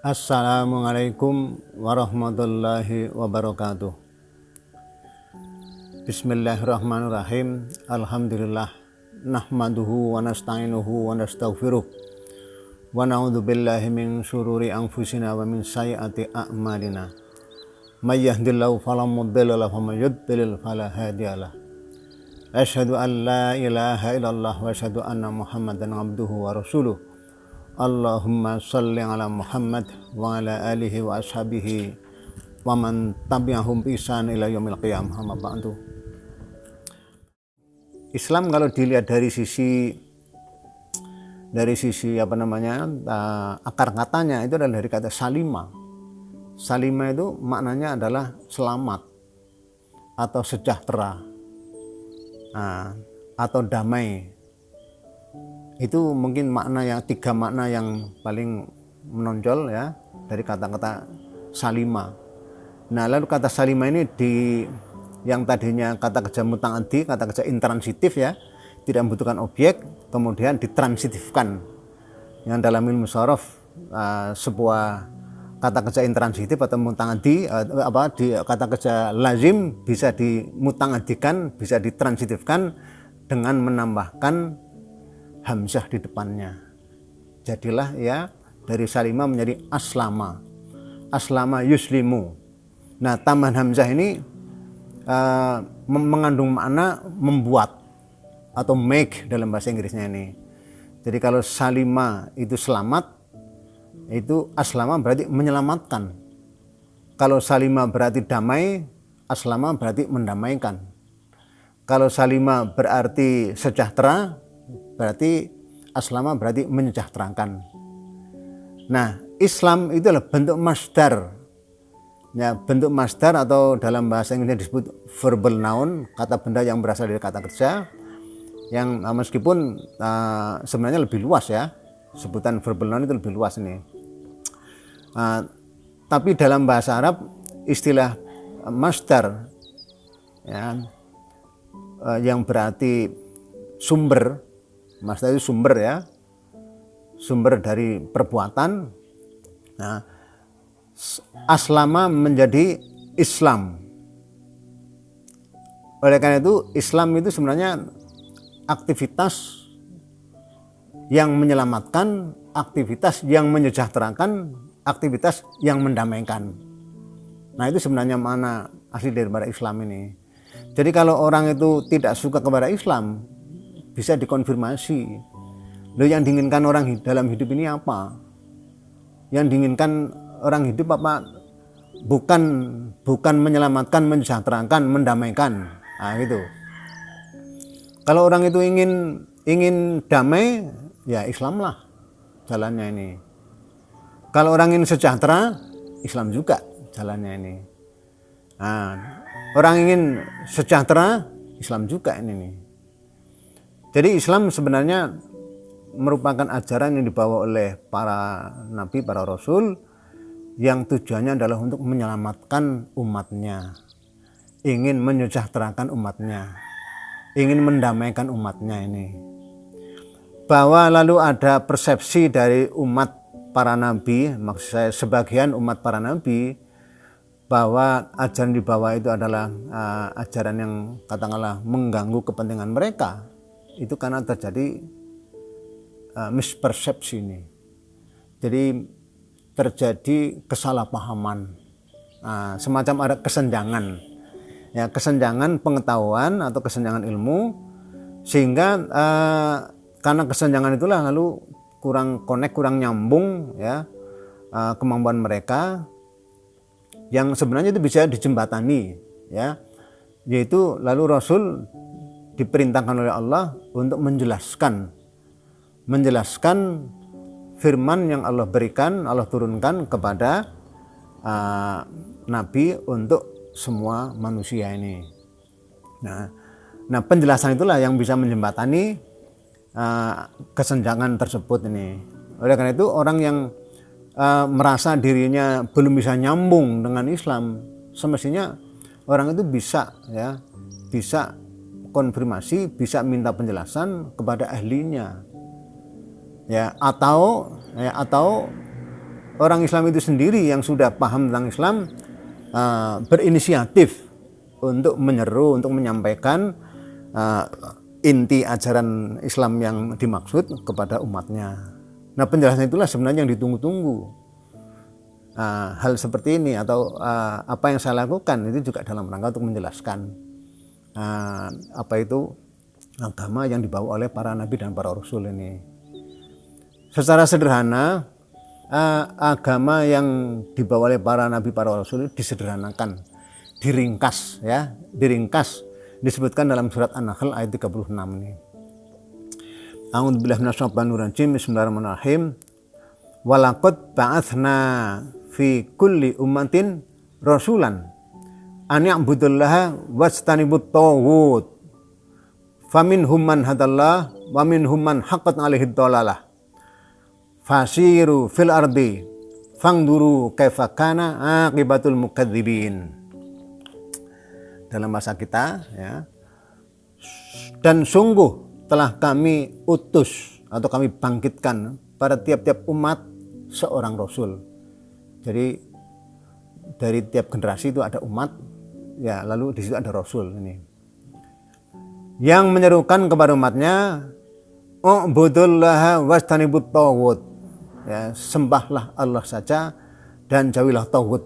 Assalamualaikum warahmatullahi wabarakatuh. Bismillahirrahmanirrahim. Alhamdulillah. Nahmaduhu wa nasta'inuhu wa nastaghfiruh. Wa na'udzu billahi min syururi anfusina wa min sayyiati a'malina. May yahdihillahu fala mudilla lahu wa may yudlil fala hadiyalah. Asyhadu an la ilaha illallah wa asyhadu anna Muhammadan abduhu wa rasuluh. Allahumma sholli ala Muhammad wa ala alihi wa ashabihi wa man tabi'ahum bi ihsan ila yaumil qiyamah. Amma ba'du. Islam kalau dilihat dari sisi akar katanya itu adalah dari kata salima. Salima itu maknanya adalah selamat atau sejahtera atau damai. Itu mungkin tiga makna yang paling menonjol ya dari kata-kata salima. Nah, lalu kata salima ini yang tadinya kata kerja muta'addi, kata kerja intransitif ya, tidak membutuhkan objek, kemudian ditransitifkan. Yang dalam ilmu sharaf sebuah kata kerja intransitif atau muta'addi kata kerja lazim bisa dimuta'addikan, bisa ditransitifkan dengan menambahkan hamzah di depannya. Jadilah ya dari salima menjadi aslama. Aslama yuslimu. Nah, tambahan hamzah ini mengandung makna membuat atau make dalam bahasa Inggrisnya ini. Jadi kalau salima itu selamat, itu aslama berarti menyelamatkan. Kalau salima berarti damai, aslama berarti mendamaikan. Kalau salima berarti sejahtera, berarti aslama berarti menyejahterakan. Nah, Islam itu adalah bentuk masdar. Ya, bentuk masdar atau dalam bahasa Inggris disebut verbal noun, kata benda yang berasal dari kata kerja, yang meskipun sebenarnya lebih luas ya, sebutan verbal noun itu lebih luas ini. Tapi dalam bahasa Arab istilah masdar ya, yang berarti sumber. Masdar itu sumber ya, sumber dari perbuatan. Nah, aslama menjadi Islam. Oleh karena itu Islam itu sebenarnya aktivitas yang menyelamatkan, aktivitas yang menyejahterakan, aktivitas yang mendamaikan. Nah, itu sebenarnya makna asli daripada Islam ini. Jadi kalau orang itu tidak suka kepada Islam, bisa dikonfirmasi. Loh, yang diinginkan orang dalam hidup ini apa? Yang diinginkan orang hidup apa? Bukan menyelamatkan, mensejahterakan, mendamaikan. Nah, gitu. Kalau orang itu ingin damai, ya Islamlah jalannya ini. Kalau orang ingin sejahtera, Islam juga jalannya ini. Nah, orang ingin sejahtera, Islam juga ini nih. Jadi Islam sebenarnya merupakan ajaran yang dibawa oleh para nabi, para rasul, yang tujuannya adalah untuk menyelamatkan umatnya, ingin menyejahterakan umatnya, ingin mendamaikan umatnya ini. Bahwa lalu ada persepsi dari umat para nabi, maksud saya sebagian umat para nabi, bahwa ajaran di bawah itu adalah ajaran yang katakanlah mengganggu kepentingan mereka. Itu karena terjadi mispersepsi ini. Jadi terjadi kesalahpahaman, semacam ada kesenjangan, ya, kesenjangan pengetahuan atau kesenjangan ilmu, sehingga karena kesenjangan itulah lalu kurang connect, kurang nyambung ya kemampuan mereka, yang sebenarnya itu bisa dijembatani ya, yaitu lalu Rasul diperintahkan oleh Allah untuk menjelaskan firman yang Allah berikan, Allah turunkan kepada Nabi untuk semua manusia ini. Nah, penjelasan itulah yang bisa menjembatani kesenjangan tersebut ini. Oleh karena itu orang yang merasa dirinya belum bisa nyambung dengan Islam, semestinya orang itu bisa konfirmasi, bisa minta penjelasan kepada ahlinya, ya, atau orang Islam itu sendiri yang sudah paham tentang Islam berinisiatif untuk menyeru, untuk menyampaikan inti ajaran Islam yang dimaksud kepada umatnya. Nah, penjelasan itulah sebenarnya yang ditunggu-tunggu. Hal seperti ini atau apa yang saya lakukan itu juga dalam rangka untuk menjelaskan apa itu agama yang dibawa oleh para nabi dan para rasul ini. Secara sederhana, agama yang dibawa oleh para nabi para rasul disederhanakan, diringkas ya, disebutkan dalam surat An-Nahl ayat 36 ini. A'udzubillahi minasyaitonir rajim. Bismillahirrahmanirrahim. Walaqad ba'atsna fi kulli ummatin rasulan an ya'budullaha wajtanibut taghut. Faminhum man hadallah wa minhum man haqqat 'alaihi dhalalah. Fasiru fil ardi fangduru kaifa kana aqibatul mukadzibin. Dalam bahasa kita ya. Dan sungguh telah kami utus atau kami bangkitkan pada tiap-tiap umat seorang rasul. Jadi dari tiap generasi itu ada umat ya, lalu di situ ada rasul ini. Yang menyerukan kepada umatnya, u'budullaha wastanibut taghut. Ya, sembahlah Allah saja dan jauhilah taghut.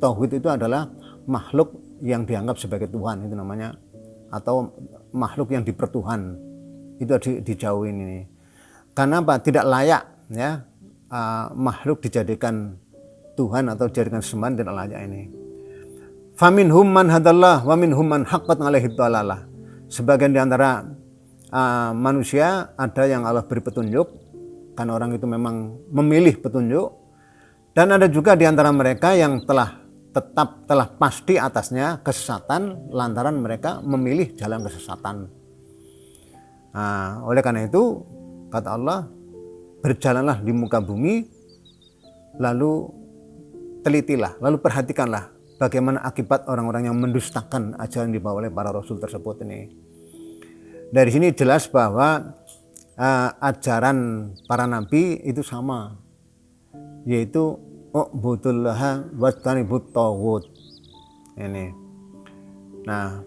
Taghut itu adalah makhluk yang dianggap sebagai Tuhan, itu namanya, atau makhluk yang dipertuhan, itu dijauhin ini. Karena apa? Tidak layak ya, makhluk dijadikan Tuhan atau dijadikan sembahan, tidak layak ini. Faminhum man hadallah wa minhum man haqqat 'alaihi dhalalah. Sebagian di antara manusia ada yang Allah beri petunjuk, karena orang itu memang memilih petunjuk, dan ada juga di antara mereka yang telah pasti atasnya kesesatan lantaran mereka memilih jalan kesesatan. Oleh karena itu kata Allah, berjalanlah di muka bumi, lalu telitilah, lalu perhatikanlah bagaimana akibat orang-orang yang mendustakan ajaran dibawa oleh para rasul tersebut ini. Dari sini jelas bahwa ajaran para nabi itu sama, yaitu u'budullaha wajtanibut taghut. Ini. Nah,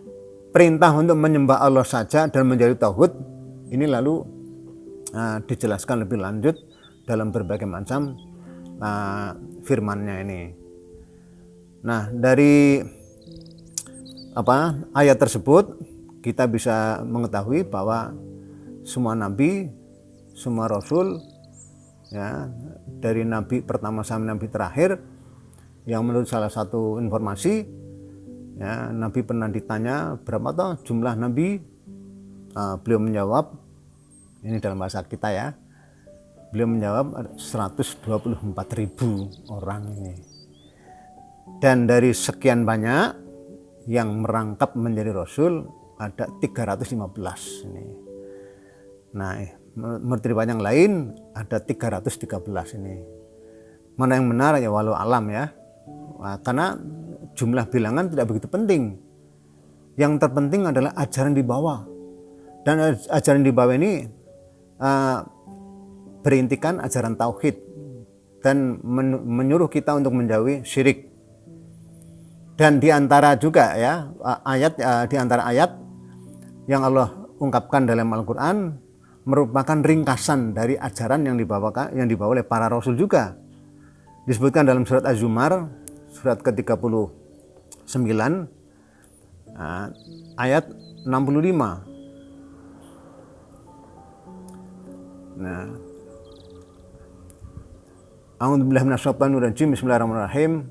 perintah untuk menyembah Allah saja dan menjadi tauhid ini lalu dijelaskan lebih lanjut dalam berbagai macam firman-Nya ini. Nah, dari ayat tersebut kita bisa mengetahui bahwa semua nabi, semua rasul ya, dari nabi pertama sampai nabi terakhir, yang menurut salah satu informasi ya, nabi pernah ditanya berapa toh jumlah nabi, beliau menjawab, ini dalam bahasa kita ya, beliau menjawab 124.000 orang ini. Dan dari sekian banyak yang merangkap menjadi rasul ada 315 ini. Nah, menurut riwayat yang lain ada 313 ini. Mana yang benar ya walau alam ya. Karena jumlah bilangan tidak begitu penting. Yang terpenting adalah ajaran dibawa. Dan ajaran dibawa ini berintikan ajaran tauhid dan menyuruh kita untuk menjauhi syirik. Dan di antara juga ya di antara ayat yang Allah ungkapkan dalam Al-Qur'an merupakan ringkasan dari ajaran yang dibawa oleh para rasul juga. Disebutkan dalam surat Az-Zumar surat ke-39 ayat 65. Nah, A'udzubillahi minasyaitonir rajim. Bismillahirrahmanirrahim.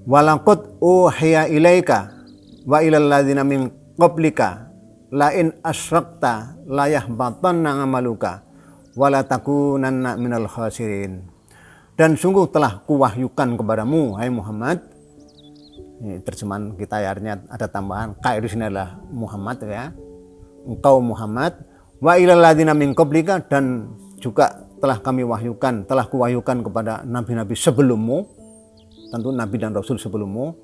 Walaqad uhiya ilaika wa ilal ladzina min qablika la in asyrakta la yahbatanna amaluka wa la takunanna minal khasirin. Dan sungguh telah kuwahyukan kepadamu hai Muhammad. Ini terjemahan kita ya, artinya ada tambahan ka di sini adalah Muhammad ya. Engkau Muhammad, wa ilal ladzina min qablika, dan juga telah kuwahyukan kepada nabi-nabi sebelummu, tentu nabi dan rasul sebelummu.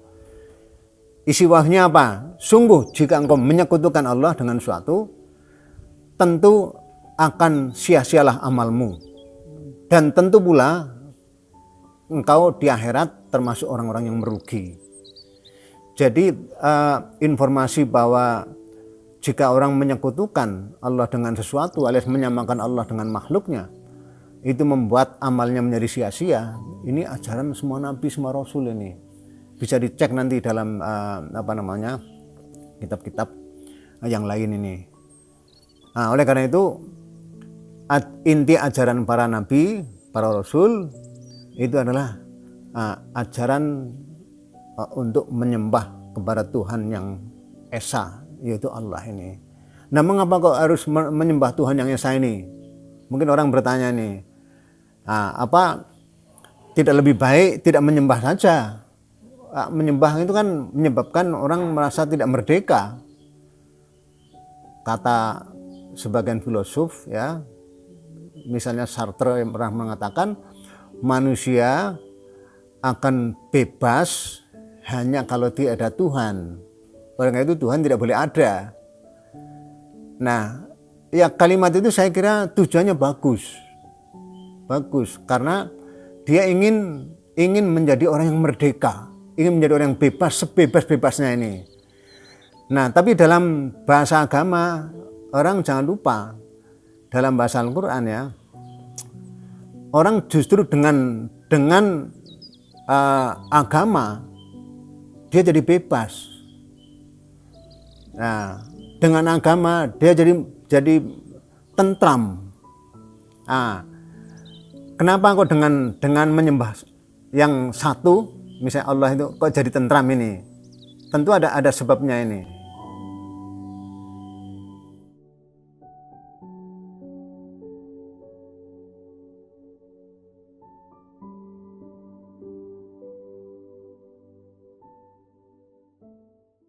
Isi wahyunya apa? Sungguh jika engkau menyekutukan Allah dengan suatu, tentu akan sia-sialah amalmu. Dan tentu pula engkau di akhirat termasuk orang-orang yang merugi. Jadi informasi bahwa jika orang menyekutukan Allah dengan sesuatu alias menyamakan Allah dengan makhluknya, itu membuat amalnya menjadi sia-sia. Ini ajaran semua nabi, semua rasul ini. Bisa dicek nanti dalam kitab-kitab yang lain ini. Nah, oleh karena itu inti ajaran para nabi, para rasul itu adalah ajaran untuk menyembah kepada Tuhan yang esa, yaitu Allah ini. Nah, mengapa kok harus menyembah Tuhan yang esa ini? Mungkin orang bertanya nih, apa tidak lebih baik tidak menyembah saja? Menyembah itu kan menyebabkan orang merasa tidak merdeka. Kata sebagian filosof, ya, misalnya Sartre yang pernah mengatakan manusia akan bebas hanya kalau tidak ada Tuhan. Oleh karena itu Tuhan tidak boleh ada. Nah, ya kalimat itu saya kira tujuannya bagus karena dia ingin menjadi orang yang merdeka, ingin menjadi orang yang bebas, sebebas-bebasnya ini. Nah, tapi dalam bahasa agama orang jangan lupa, dalam bahasa Al-Quran ya, orang justru dengan agama dia jadi bebas. Nah, dengan agama dia jadi tentram. Kenapa kok dengan menyembah yang satu, misalnya Allah itu kok jadi tentram ini? Tentu ada sebabnya ini.